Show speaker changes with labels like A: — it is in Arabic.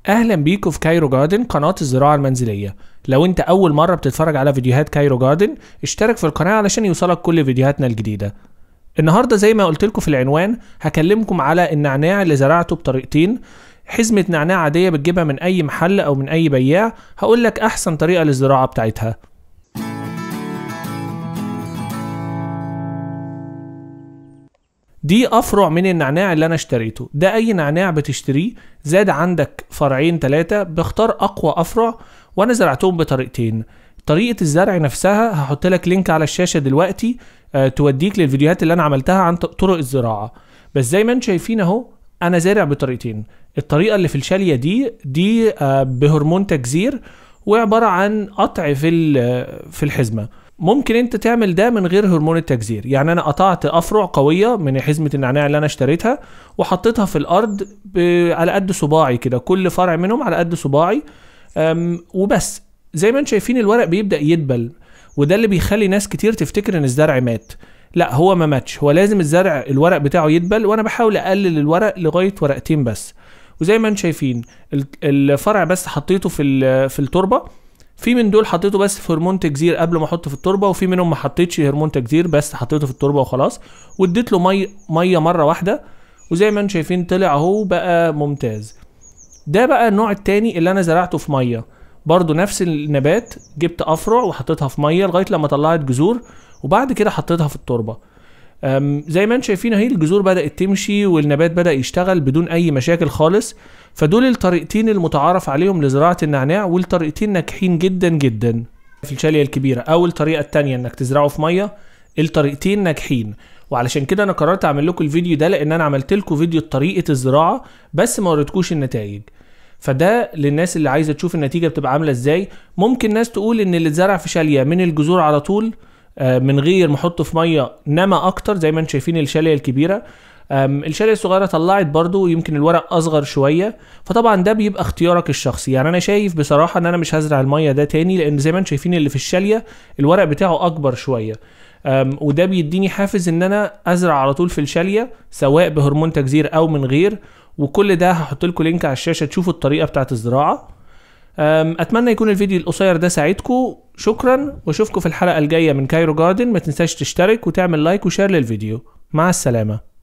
A: اهلا بيكم في كايرو جاردن، قناة الزراعة المنزلية. لو انت اول مرة بتتفرج على فيديوهات كايرو جاردن اشترك في القناة علشان يوصلك كل فيديوهاتنا الجديدة. النهاردة زي ما قلت لكم في العنوان هكلمكم على النعناع اللي زرعته بطريقتين. حزمة نعناع عادية بتجيبها من اي محل او من اي بياع، هقول لك احسن طريقة للزراعة بتاعتها. دي افرع من النعناع اللي انا اشتريته. ده اي نعناع بتشتريه زاد عندك فرعين 3 بختار اقوى افرع، وانا زرعتهم بطريقتين. طريقة الزرع نفسها هحط لك لينك على الشاشة دلوقتي توديك للفيديوهات اللي انا عملتها عن طرق الزراعة. بس زي ما انتم شايفين اهو انا زارع بطريقتين. الطريقة اللي في الشالية دي بهرمون تجذير، وعبارة عن قطع في الحزمة. ممكن انت تعمل ده من غير هرمون التجذير، يعني انا قطعت افرع قويه من حزمه النعناع اللي انا اشتريتها وحطيتها في الارض على قد صباعي كده، كل فرع منهم على قد صباعي وبس. زي ما انتم شايفين الورق بيبدا يدبل، وده اللي بيخلي ناس كتير تفتكر ان الزرع مات. لا، هو ما ماتش، هو لازم الورق بتاعه يدبل، وانا بحاول اقلل الورق لغايه ورقتين بس. وزي ما انتم شايفين الفرع بس حطيته في التربه، في من دول حطيته بس في هرمون تجذير قبل ما احطه في التربه، وفي منهم ما حطيتش هرمون تجذير بس حطيته في التربه وخلاص، واديت له ميه مره واحده. وزي ما انتم شايفين طلع اهو بقى ممتاز. ده بقى النوع التاني اللي انا زرعته في ميه، برضو نفس النبات، جبت افرع وحطيتها في ميه لغايه لما طلعت جذور، وبعد كده حطيتها في التربه. زي ما انتم شايفين اهي الجذور بدأت تمشي والنبات بدأ يشتغل بدون اي مشاكل خالص. فدول الطريقتين المتعارف عليهم لزراعة النعناع، والطريقتين ناجحين جدا جدا. في الشالية الكبيرة او الطريقة التانية انك تزرعه في مية، الطريقتين ناجحين. وعلشان كده انا قررت اعمل لكم الفيديو ده، لان انا عملت لكم فيديو طريقة الزراعة بس ما وريتكوش النتائج. فده للناس اللي عايزة تشوف النتيجة بتبقى عاملة ازاي. ممكن ناس تقول ان اللي اتزرع في شالية من الجذور على طول من غير ما احطه في ميه نما اكتر، زي ما انتم شايفين الشاليه الكبيره. الشاليه الصغيره طلعت برضو يمكن الورق اصغر شويه، فطبعا ده بيبقى اختيارك الشخصي. يعني انا شايف بصراحه ان انا مش هزرع الميه ده تاني، لان زي ما انتم شايفين اللي في الشاليه الورق بتاعه اكبر شويه، وده بيديني حافز ان انا ازرع على طول في الشاليه سواء بهرمون تجذير او من غير. وكل ده هحط لكم لينك على الشاشه تشوفوا الطريقه بتاعت الزراعه. اتمنى يكون الفيديو القصير ده ساعدكم. شكرا، واشوفكم في الحلقة الجاية من كايرو جاردن. ما تنساش تشترك وتعمل لايك وشير للفيديو. مع السلامة.